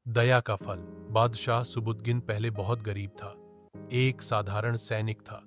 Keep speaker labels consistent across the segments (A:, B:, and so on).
A: दया का फल। बादशाह सुबुदगिन पहले बहुत गरीब था, एक साधारण सैनिक था।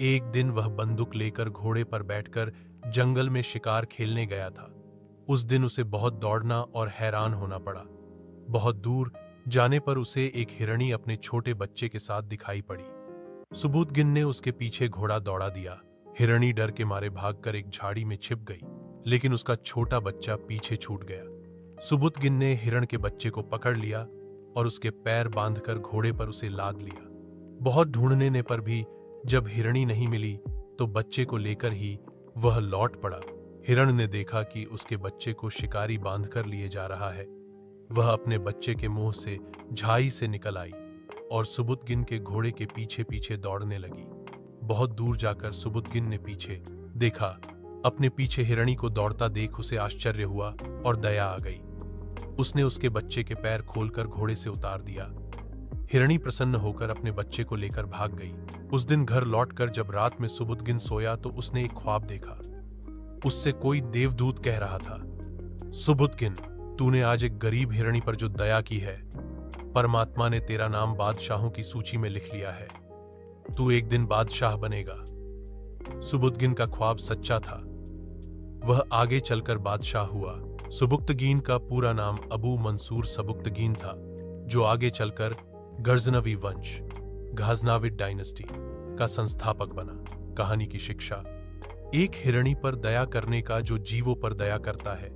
A: एक दिन वह बंदूक लेकर घोड़े पर बैठकर जंगल में शिकार खेलने गया था। उस दिन उसे बहुत दौड़ना और हैरान होना पड़ा। बहुत दूर जाने पर उसे एक हिरणी अपने छोटे बच्चे के साथ दिखाई पड़ी। सुबुदगिन ने उसके पीछे घोड़ा दौड़ा दिया। हिरणी डर के मारे भागकर एक झाड़ी में छिप गई, लेकिन उसका छोटा बच्चा पीछे छूट गया। सुबुदगिन ने हिरण के बच्चे को पकड़ लिया और उसके पैर बांधकर घोड़े पर उसे लाद लिया। बहुत ढूंढने पर भी जब हिरणी नहीं मिली तो बच्चे को लेकर ही वह लौट पड़ा। हिरण ने देखा कि उसके बच्चे को शिकारी बांधकर लिए जा रहा है। वह अपने बच्चे के मुंह से झाई से निकल आई और सुबुदगिन के घोड़े के पीछे पीछे दौड़ने लगी। बहुत दूर जाकर सुबुदगिन ने पीछे देखा। अपने पीछे हिरणी को दौड़ता देख उसे आश्चर्य हुआ और दया आ गई। उसने उसके बच्चे के पैर खोलकर घोड़े से उतार दिया। हिरणी प्रसन्न होकर अपने बच्चे को लेकर भाग गई। उस दिन घर लौटकर जब रात में सुबुदगिन सोया तो उसने एक ख्वाब देखा। उससे कोई देवदूत कह रहा था, सुबुदगिन, तूने आज एक गरीब हिरणी पर जो दया की है, परमात्मा ने तेरा नाम बादशाहों की सूची में लिख लिया है। तू एक दिन बादशाह बनेगा। सुबुदगिन का ख्वाब सच्चा था। वह आगे चलकर बादशाह हुआ। सुबुक्तगीन का पूरा नाम अबू मंसूर सबुक्तगीन था, जो आगे चलकर गजनवी वंश गाजनाविद डायनेस्टी का संस्थापक बना। कहानी की शिक्षा। एक हिरणी पर दया करने का जो जीवों पर दया करता है,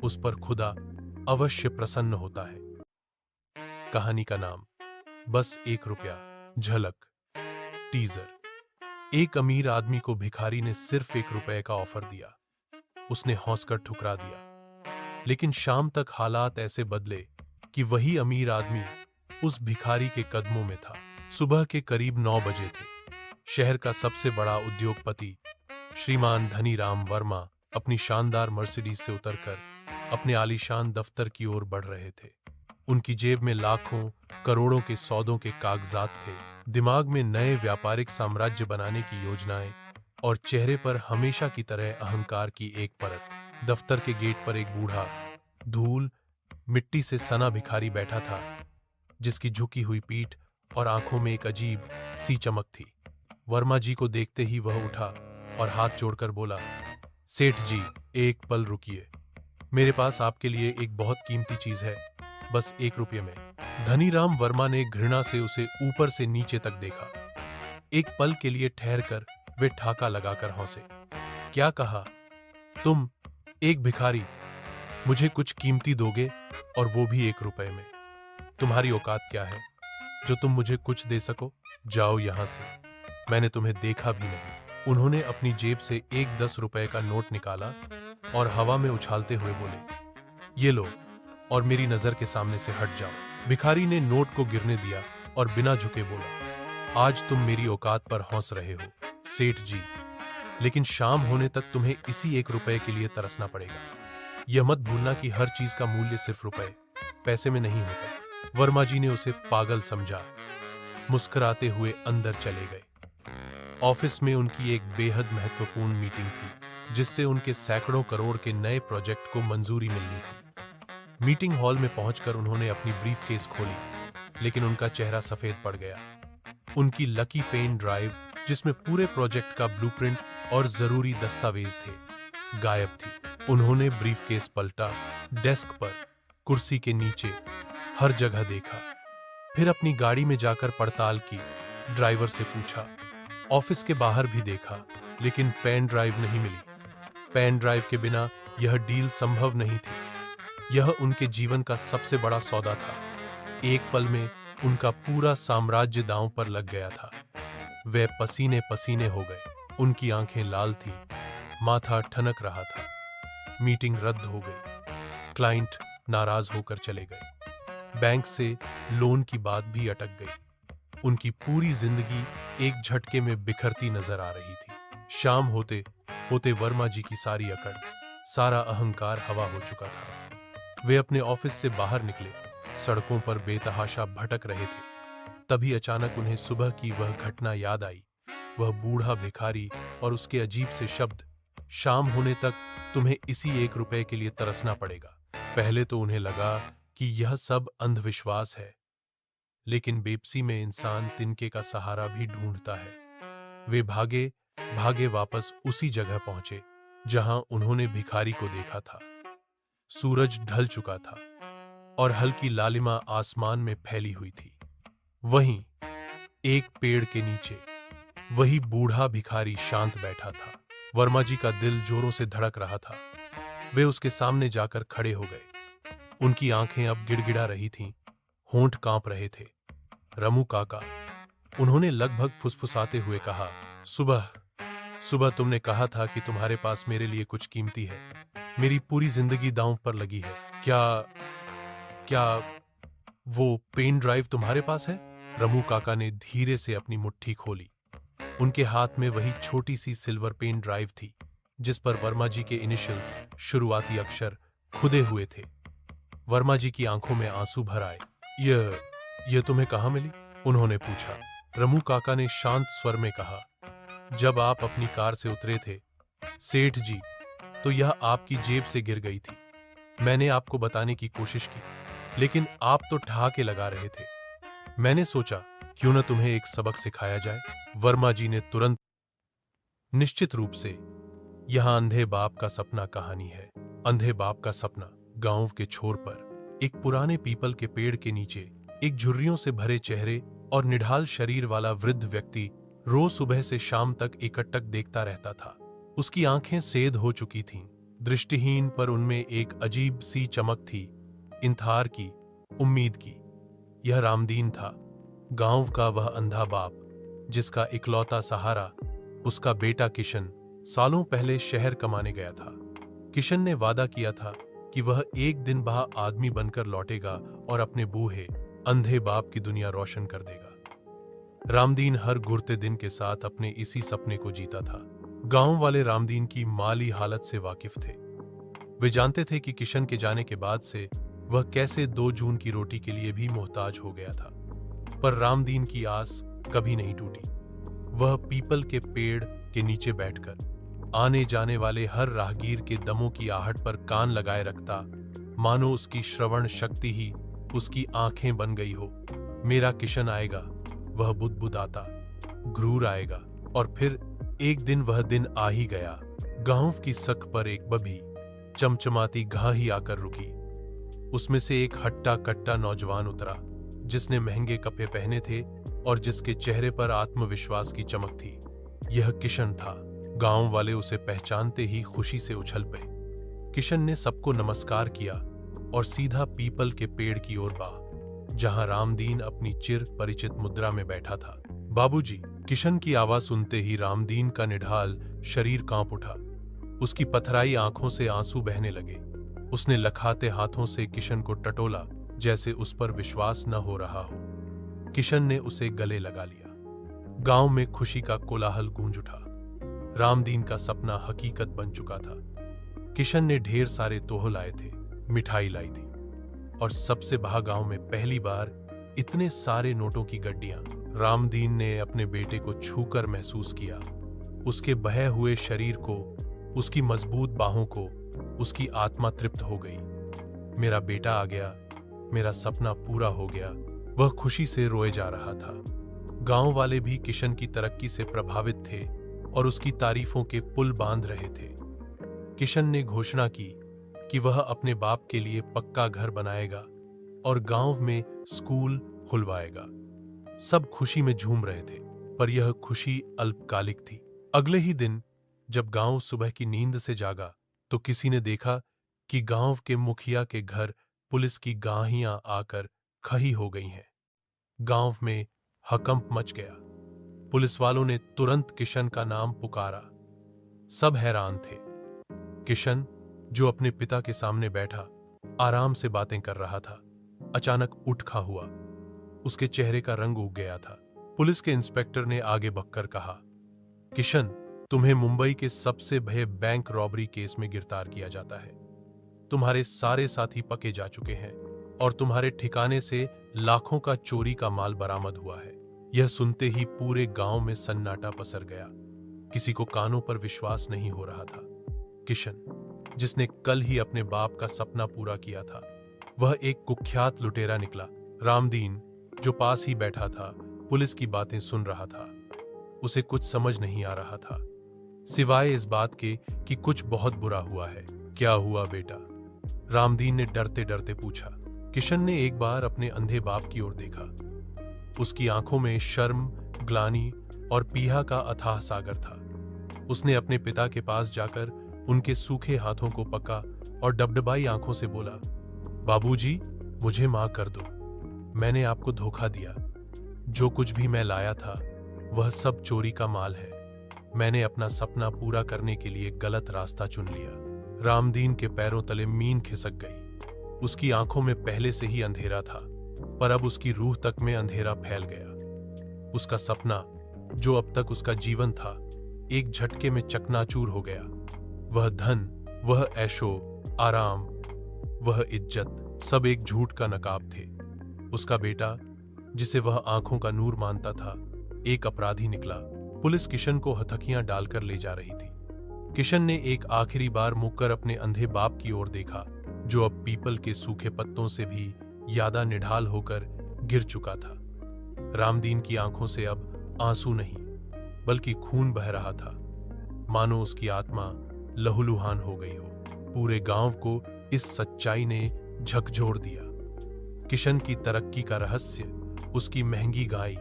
A: उस पर खुदा अवश्य प्रसन्न होता है। कहानी का नाम बस ₹1। झलक। टीजर। एक अमीर आदमी को भिखारी ने सिर्फ ₹1 का ऑफर दिया। उसने हौसकर ठुकरा दिया, लेकिन शाम तक हालात ऐसे बदले कि वही अमीर आदमी उस भिखारी के कदमों में था। सुबह के करीब 9 बजे थे। शहर का सबसे बड़ा उद्योगपति श्रीमान धनीराम वर्मा अपनी शानदार मर्सिडीज से उतरकर अपने आलीशान दफ्तर की ओर बढ़ रहे थे। उनकी जेब में लाखों करोड़ों के सौदों के कागजात थे, दिमाग में नए व्यापारिक साम्राज्य बनाने की योजनाएं और चेहरे पर हमेशा की तरह अहंकार की एक परत। दफ्तर के गेट पर एक बूढ़ा, धूल मिट्टी से सना भिखारी बैठा था, जिसकी झुकी हुई पीठ और आंखों में एक अजीब सी चमक थी। वर्मा जी को देखते ही वह उठा और हाथ जोड़कर बोला, सेठ जी, एक पल रुकिए। मेरे पास आपके लिए एक बहुत कीमती चीज है, बस ₹1 में। धनीराम वर्मा ने घृणा से उसे ऊपर से नीचे तक देखा। एक पल के लिए ठहरकर वे ठाका लगाकर हंसे। क्या कहा? तुम, एक भिखारी, मुझे कुछ कीमती दोगे, और वो भी ₹1 में? तुम्हारी औकात क्या है जो तुम मुझे कुछ दे सको? जाओ यहां से, मैंने तुम्हें देखा भी नहीं। उन्होंने अपनी जेब से एक ₹10 का नोट निकाला और हवा में उछालते हुए बोले, ये लो और मेरी नजर के सामने से हट जाओ। भिखारी ने नोट को गिरने दिया और बिना झुके बोला, आज तुम मेरी औकात पर हंस रहे हो सेठ जी, लेकिन शाम होने तक तुम्हें इसी ₹1 के लिए तरसना पड़ेगा। यह मत भूलना कि हर चीज का मूल्य सिर्फ रुपए, पैसे में नहीं होता। वर्मा जी ने उसे पागल समझा। मुस्कुराते हुए अंदर चले गए। ऑफिस में उनकी एक बेहद महत्वपूर्ण मीटिंग थी, जिससे उनके सैकड़ों करोड़ के नए प्रोजेक्ट को मंजूरी मिलनी थी। मीटिंग हॉल में पहुंचकर उन्होंने अपनी ब्रीफकेस खोली, लेकिन उनका चेहरा सफेद पड़ गया। उनकी लकी पेन ड्राइव, जिसमें पूरे प्रोजेक्ट का ब्लूप्रिंट और जरूरी दस्तावेज थे, गायब थी। उन्होंने ब्रीफकेस पलटा, डेस्क पर, कुर्सी के नीचे, हर जगह देखा। फिर अपनी गाड़ी में जाकर पड़ताल की। ड्राइवर से पूछा, ऑफिस के बाहर भी देखा, लेकिन पेन ड्राइव नहीं मिली। पेन ड्राइव के बिना यह डील संभव नहीं थी। यह उनके जीवन का सबसे बड़ा सौदा था। एक पल में उनका पूरा साम्राज्य दांव पर लग गया था। वे पसीने पसीने हो गए। उनकी आंखें लाल थी, माथा ठनक रहा था। मीटिंग रद्द हो गई। क्लाइंट नाराज होकर चले गए। बैंक से लोन की बात भी अटक गई। उनकी पूरी जिंदगी एक झटके में बिखरती नजर आ रही थी। शाम होते होते वर्मा जी की सारी अकड़, सारा अहंकार हवा हो चुका था। वे अपने ऑफिस से बाहर निकले, सड़कों पर बेतहाशा भटक रहे थे। तभी अचानक उन्हें सुबह की वह घटना याद आई। वह बूढ़ा भिखारी और उसके अजीब से शब्द, शाम होने तक तुम्हें इसी ₹1 के लिए तरसना पड़ेगा। पहले तो उन्हें लगा कि यह सब अंधविश्वास है, लेकिन बेपसी में इंसान तिनके का सहारा भी ढूंढता है। वे भागे भागे वापस उसी जगह पहुंचे जहां उन्होंने भिखारी को देखा था। सूरज ढल चुका था और हल्की लालिमा आसमान में फैली हुई थी। वहीं एक पेड़ के नीचे वही बूढ़ा भिखारी शांत बैठा था। वर्मा जी का दिल जोरों से धड़क रहा था। वे उसके सामने जाकर खड़े हो गए। उनकी आंखें अब गिड़गिड़ा रही थीं, होंठ कांप रहे थे। रमू काका, उन्होंने लगभग फुसफुसाते हुए कहा, सुबह सुबह तुमने कहा था कि तुम्हारे पास मेरे लिए कुछ कीमती है। मेरी पूरी जिंदगी दांव पर लगी है। क्या क्या वो पेन ड्राइव तुम्हारे पास है? रमू काका ने धीरे से अपनी मुट्ठी खोली। उनके हाथ में वही छोटी सी सिल्वर पेन ड्राइव थी जिस पर वर्मा जी के इनिशियल्स, शुरुआती अक्षर खुदे हुए थे। वर्मा जी की आंखों में आंसू भर आए। यह तुम्हें कहां मिली? उन्होंने पूछा। रमू काका ने शांत स्वर में कहा, जब आप अपनी कार से उतरे थे सेठ जी, तो यह आपकी जेब से गिर गई थी। मैंने आपको बताने की कोशिश की, लेकिन आप तो ठहाके लगा रहे थे। मैंने सोचा क्यों न तुम्हें एक सबक सिखाया जाए। वर्मा जी ने तुरंत, निश्चित रूप से यहां अंधे बाप का सपना कहानी है। अंधे बाप का सपना। गांव के छोर पर एक पुराने पीपल के पेड़ के नीचे एक झुर्रियों से भरे चेहरे और निढाल शरीर वाला वृद्ध व्यक्ति रोज सुबह से शाम तक एकटक देखता रहता था। उसकी आंखें सेध हो चुकी थीं, दृष्टिहीन, पर उनमें एक अजीब सी चमक थी, इंतजार की, उम्मीद की। यह रामदीन था, गांव का वह अंधा बाप जिसका इकलौता सहारा उसका बेटा किशन सालों पहले शहर कमाने गया था। किशन ने वादा किया था कि वह एक दिन वह आदमी बनकर लौटेगा और अपने बूढ़े अंधे बाप की दुनिया रोशन कर देगा। रामदीन हर गुरते दिन के साथ अपने इसी सपने को जीता था। गांव वाले रामदीन की माली हालत से वाकिफ थे। वे जानते थे कि किशन के जाने के बाद से वह कैसे 2 जून की रोटी के लिए भी मोहताज हो गया था। पर रामदीन की आस कभी नहीं टूटी। वह पीपल के पेड़ के नीचे बैठकर आने जाने वाले हर राहगीर के दमों की आहट पर कान लगाए रखता, मानो उसकी श्रवण शक्ति ही उसकी आंखें बन गई हो। मेरा किशन आएगा, वह बुदबुदाता, घूर आएगा। और फिर एक दिन वह दिन आ ही गया। गांव की सक पर एक बभी चमचमाती घाही आकर रुकी। उसमें से एक हट्टा कट्टा नौजवान उतरा जिसने महंगे कपड़े पहने थे और जिसके चेहरे पर आत्मविश्वास की चमक थी। यह किशन था। गांव वाले उसे पहचानते ही खुशी से उछल पड़े। किशन ने सबको नमस्कार किया और सीधा पीपल के पेड़ की ओर बढ़ा, जहां रामदीन अपनी चिर परिचित मुद्रा में बैठा था। बाबूजी, किशन की आवाज सुनते ही रामदीन का निढाल शरीर कांप उठा। उसकी पथराई आंखों से आंसू बहने लगे। उसने लखाते हाथों से किशन को टटोला, जैसे उस पर विश्वास न हो रहा हो। किशन ने उसे गले लगा लिया। गांव में खुशी का कोलाहल गूंज उठा। रामदीन का सपना हकीकत बन चुका था। किशन ने ढेर सारे तोह लाए थे, मिठाई लाई थी, और सबसे बहा गांव में पहली बार इतने सारे नोटों की गड्डियां। रामदीन ने अपने बेटे को छूकर महसूस किया, उसके बहे हुए शरीर को, उसकी मजबूत बाहों को। उसकी आत्मा तृप्त हो गई। मेरा बेटा आ गया, मेरा सपना पूरा हो गया। वह खुशी से रोए जा रहा था। गांव वाले भी किशन की तरक्की से प्रभावित थे और उसकी तारीफों के पुल बांध रहे थे। किशन ने घोषणा की कि वह अपने बाप के लिए पक्का घर बनाएगा और गांव में स्कूल खुलवाएगा। सब खुशी में झूम रहे थे, पर यह खुशी अल्पकालिक थी। अगले ही दिन जब गांव सुबह की नींद से जागा, तो किसी ने देखा कि गांव के मुखिया के घर पुलिस की गाहियां आकर खड़ी हो गई हैं। गांव में हकंप मच गया। पुलिस वालों ने तुरंत किशन का नाम पुकारा। सब हैरान थे। किशन, जो अपने पिता के सामने बैठा आराम से बातें कर रहा था, अचानक उठ खड़ा हुआ। उसके चेहरे का रंग उग गया था। पुलिस के इंस्पेक्टर ने आगे बढ़कर कहा, किशन, तुम्हें मुंबई के सबसे बड़े बैंक रॉबरी केस में गिरफ्तार किया जाता है। तुम्हारे सारे साथी पके जा चुके हैं और तुम्हारे ठिकाने से लाखों का चोरी का माल बरामद हुआ है। यह सुनते ही पूरे गांव में सन्नाटा पसर गया। किसी को कानों पर विश्वास नहीं हो रहा था। किशन, जिसने कल ही अपने बाप का सपना पूरा किया था, वह एक कुख्यात लुटेरा निकला। रामदीन, जो पास ही बैठा था, पुलिस की बातें सुन रहा था। उसे कुछ समझ नहीं आ रहा था, सिवाय इस बात के कि कुछ बहुत बुरा हुआ है। क्या हुआ बेटा? रामदीन ने डरते डरते पूछा। किशन ने एक बार अपने अंधे बाप की ओर देखा। उसकी आंखों में शर्म, ग्लानि और पीहा का अथाह सागर था। उसने अपने पिता के पास जाकर उनके सूखे हाथों को पका और डबडबाई आंखों से बोला, बाबूजी, मुझे माफ कर दो। मैंने आपको धोखा दिया। जो कुछ भी मैं लाया था वह सब चोरी का माल है। मैंने अपना सपना पूरा करने के लिए गलत रास्ता चुन लिया। रामदीन के पैरों तले मीन खिसक गई। उसकी आंखों में पहले से ही अंधेरा था, पर अब उसकी रूह तक में अंधेरा फैल गया। उसका सपना, जो अब तक उसका जीवन था, एक झटके में चकनाचूर हो गया। वह धन, वह ऐशो आराम, वह इज्जत, सब एक झूठ का नकाब थे। उसका बेटा, जिसे वह आंखों का नूर मानता था, एक अपराधी निकला। पुलिस किशन को हथकड़ियां डालकर ले जा रही थी। किशन ने एक आखिरी बार मुड़कर अपने अंधे बाप की ओर देखा, जो अब पीपल के सूखे पत्तों से भी ज्यादा निढाल होकर गिर चुका था। रामदीन की आंखों से अब आंसू नहीं, बल्कि खून बह रहा था, मानो उसकी आत्मा लहूलुहान हो गई हो। पूरे गांव को इस सच्चाई ने झकझोर दिया। किशन की तरक्की का रहस्य, उसकी महंगी गाय,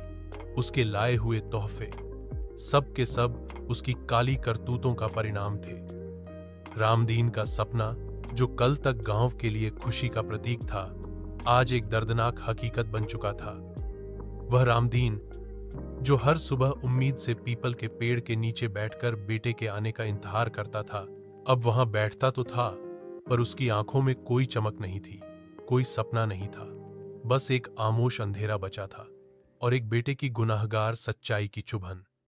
A: उसके लाए हुए तोहफे, सब के सब उसकी काली करतूतों का परिणाम थे। रामदीन का सपना, जो कल तक गांव के लिए खुशी का प्रतीक था, आज एक दर्दनाक हकीकत बन चुका था। वह रामदीन, जो हर सुबह उम्मीद से पीपल के पेड़ के नीचे बैठकर बेटे के आने का इंतजार करता था, अब वहां बैठता तो था, पर उसकी आंखों में कोई चमक नहीं थी, कोई सपना नहीं था। बस एक आमोश अंधेरा बचा था और एक बेटे की गुनाहगार सच्चाई की चुभन।